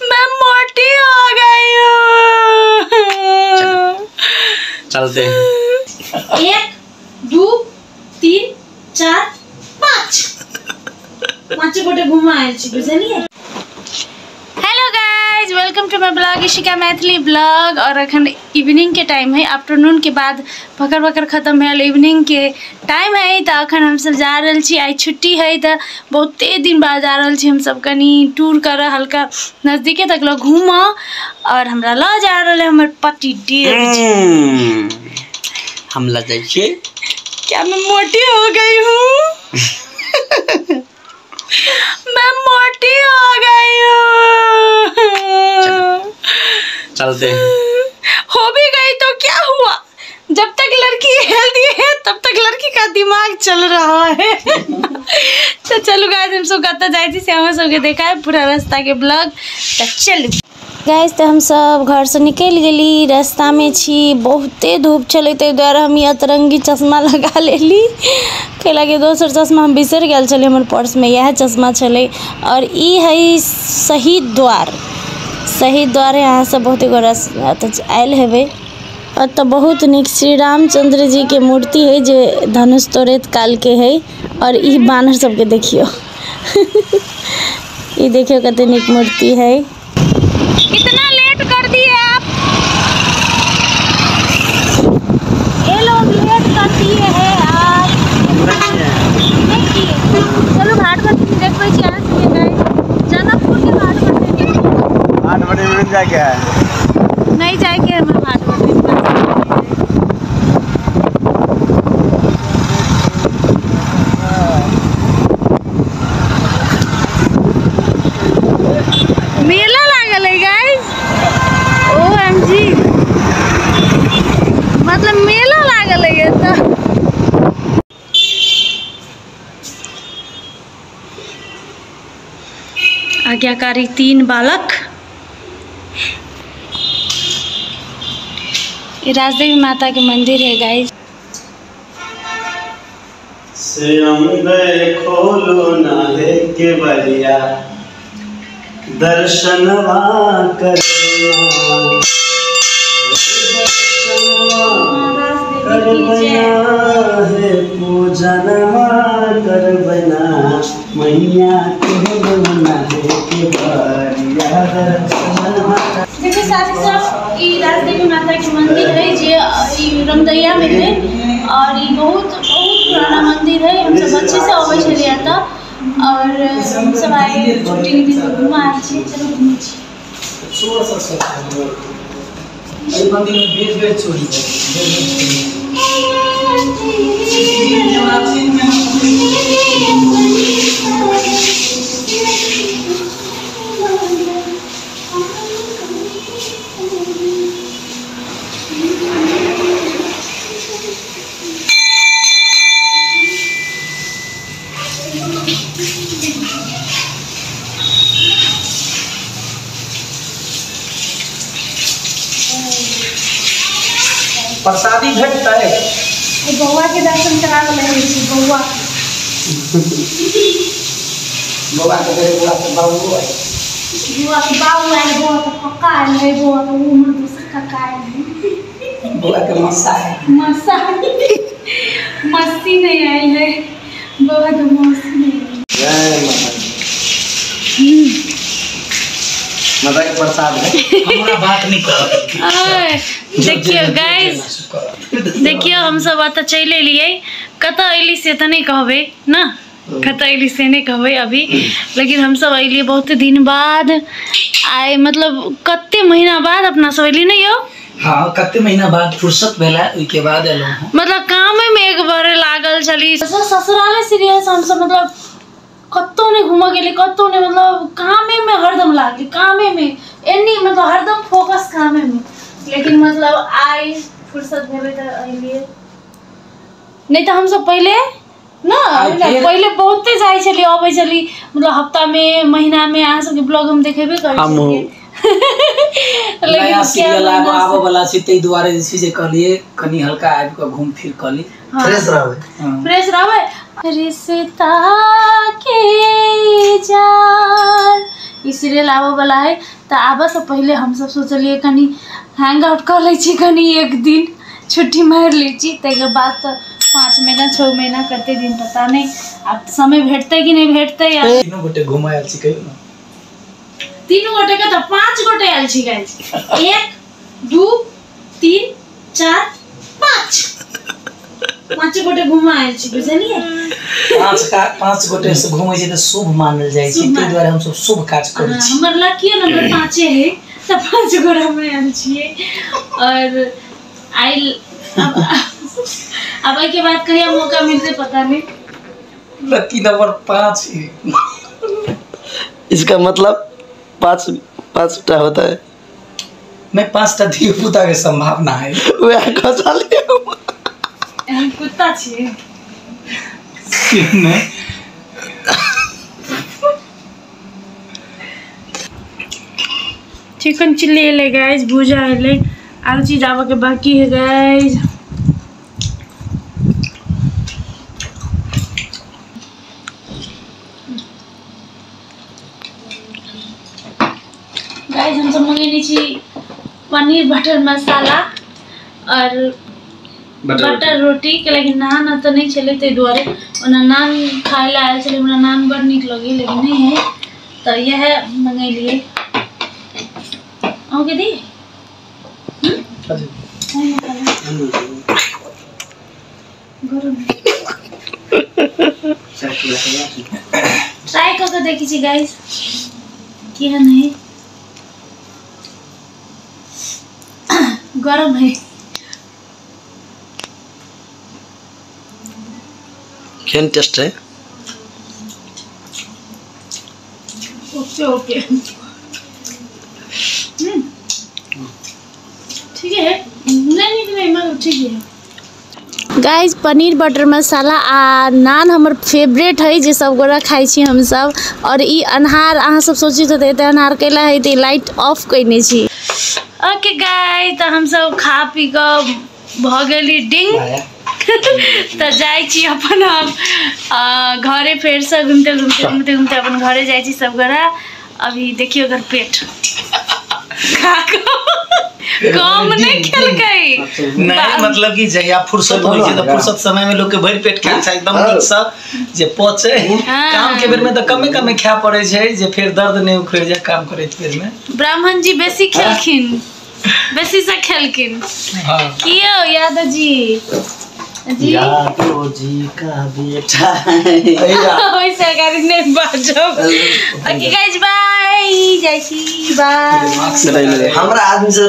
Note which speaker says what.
Speaker 1: मैं मोटी हो गई हूँ।
Speaker 2: चलते
Speaker 1: 1 2 3 4 5 गोटे घुमा बुझलिए। Hello guys, welcome to my blog Ishika Maithili blog. और अखन इवनिंग के टाइम है, आफ्टरनून के बाद पकड़ पकड़ खत्म है, इवनिंग के टाइम है। तो अखन हम सब जा रहे छी, आज छुट्टी है तो बहुते दिन बाद जा रहे छी हम सब कनी टूर कर, हल्का नजदीके तक लो घूम। और हमरा ला जा रहे हमर पति देव जी।
Speaker 2: हम ला जाए छे।
Speaker 1: क्या मैं मोटी हो गई हूँ? मैं मोटी हो गई हूँ।
Speaker 2: चलते
Speaker 1: हो भी गई तो क्या हुआ? जब तक लड़की हेल्दी है तब तक लड़की का दिमाग चल रहा है। तो चलो गाइस, हम सब कत जाए थी श्यामा सबके देखा है पूरा रास्ता के ब्लॉग। तो चलू गाइस, तो हम सब घर से निकल गली, रास्ता में छी, बहुते धूप चले ताहि द्वारे हम अतरंगी चश्मा लगा लेली। कैला के दोसर चश्मा हम बिसर गए चले, हमारे पर्स में यह चश्मा चले। और ई है शहीद द्वार यहाँ से बहुत आयल हेबे। और तो बहुत निक श्री रामचंद्र जी के मूर्ति है जो धनुष तोड़ैत काल के है। और ई बानर सबके देखियो। ये देखियो कते निक मूर्ति है। कितना लेट कर दिए आप? ये लोग लेट कर दिए हैं आप। नहीं किए। चलो घाट पर देखो चैन से गए जनकपुर के घाट पर।
Speaker 2: 8 बजे में जाके है,
Speaker 1: नहीं जाके हम घाट पर। मेला लागल है गाइस, OMG, मतलब मेला लागल है। तो आज्ञाकारी 3 बालक। ये राजदेवी माता के मंदिर है गाइस।
Speaker 2: खोलो ना है के बलिया दर्शनवा है पूजनवा कर बना मैया
Speaker 1: देखिए साथी सब, ये राजदेवी माता के मंदिर है जो रमदैया में है। और ये बहुत पुराना मंदिर है। हम सब बच्चे से अबै छलिए त, और हम सब आए छुट्टी के दिन घुमा आए छी। चलो घूमे छी।
Speaker 3: इस मंदिर में बेच चोरी है। प्रसादी भेटता है।
Speaker 1: बउआ के दर्शन करा रहे छी। बउआ
Speaker 3: के करे बुआ के बाबू है।
Speaker 1: बुआ के बाबू है, बुआ के पक्का है, बुआ के उम्र दूसरा काका है।
Speaker 3: बुआ के मस्सा है।
Speaker 1: मस्सा मस्ती नहीं आई है, बुआ के मस्ती नहीं।
Speaker 2: जय माता के प्रसाद है।
Speaker 3: हमरा बात नहीं कर।
Speaker 1: देखियो गाइस, देखियो हम सब आता चले लिए। कता अली से तो नहीं कहबे ना, कता अली से नहीं कहबे अभी, लेकिन हम सब अलिए बहुत दिन बाद आए। मतलब कते महीना बाद अपना सब अली नहीं हो।
Speaker 3: हाँ, कते महीना बाद फुर्सत भेला, के बाद एलो।
Speaker 1: मतलब काम में एक बार लागल चली। ससुराले सीरियस हम सब, मतलब कत्तो ने घूम गेली, कत्तो ने, मतलब कामे में हरदम लागली, कामे में एनी, मतलब हरदम फोकस कामे में। लेकिन मतलब आई फुर्सत भेबे त अइलिए। नहीं तो हम सब पहले ना पहले बहुते जाय छली, अबै छली, मतलब हफ्ता में, महीना में आ सब के ब्लॉग हम देखेबे करै छी।
Speaker 3: नया सीरियल आबो वाला छै, तै दुआरे जे छै जे कहलिए कनी हल्का आबि के घूम फिर कली, फ्रेश रहबै।
Speaker 1: रिश्ता के जान ई सीरियल आबे वाला है। तो आबे से पहले हम सब सोचलिए कनी हैंग आउट कर लै छी, कनी एक दिन छुट्टी मार लै छी। तैके बाद तो 5 महीना 6 महीना करते दिन पता नहीं अब समय भेटते कि नहीं भेटते।
Speaker 3: तीनों गोटे घुमाय छी कहियो ना।
Speaker 1: 3 गोटे के तो 5 गोटे आयल छी गाइस। 1 2 3 4 5 गोटे घुमा आयल छी, बुझलिए।
Speaker 3: 5 गोटे से घुमै छी त शुभ मानल जाइ छै, ताहि दुआरे हम सब शुभ काज करै छी।
Speaker 1: हमर लकी नंबर 5 है तो 5 गोरा में आयल छिए। और आई अब के बाद कहिया मौका मिलते पता नहीं।
Speaker 3: लकी नंबर 5 है।
Speaker 2: इसका मतलब 5 होता है।
Speaker 3: मैं 5टा धियो पुता के संभावना है।
Speaker 2: वह खसा लिया
Speaker 1: कुत्ता छिए
Speaker 3: ने
Speaker 1: चिकन चिल्ली ले गाइस, भुजा ले, आर चीज आवे के बाकी है गाइस। गाइस हम सब मंगेनी छी पनीर बटर मसाला और बटर रोटी के लगी नान तो नहीं चले, ते द्वारे ओना नान खाए ला आयल छले। हमरा नान बड़ नीक लगी लेकिन नहीं है तो यह मंगेलिए। आओगे दी ट्राई करके देखी छी गाइस केहन है। गरम है।
Speaker 2: केहन टेस्ट है?
Speaker 1: ओके ठीक है। नहीं ठीक है गाइस। पनीर बटर मसाला आ नान हमर फेवरेट है, जे सब गोरा खाई छी हम सब। और ई अन्हार अहाँ सब सोची तो एते अन्हार कैला है ते लाइट ऑफ कइने छी। ओके गाइस तो हम सब खा पी के भ गेली डिंग। तो जाई छी अपन हम घरे, फेर से घूमते अपन घरे जाई छी सब गोरा। अभी देखियो अगर पेट कम नहीं खेल गई
Speaker 3: नहीं, मतलब कि जहिया फुर्सत होइ छै त फुर्सत समय में लोग के भर पेट खाय छै एकदम नीक से जे पचे। काम के बेर में त कमे खाय पड़े छै, जे फिर दर्द नहीं उखड़ जाय काम करैत बेर में।
Speaker 1: ब्राह्मण जी बेसी खेलखिन, बेसी से खेलखिन।
Speaker 3: हां
Speaker 1: कियो यादव जी
Speaker 2: यादव जी का बेटा है।
Speaker 1: वैसे गाड़ी नहीं बाजो। ओके गाइस बाय, जय श्री बाय।
Speaker 2: हमरा आदमी से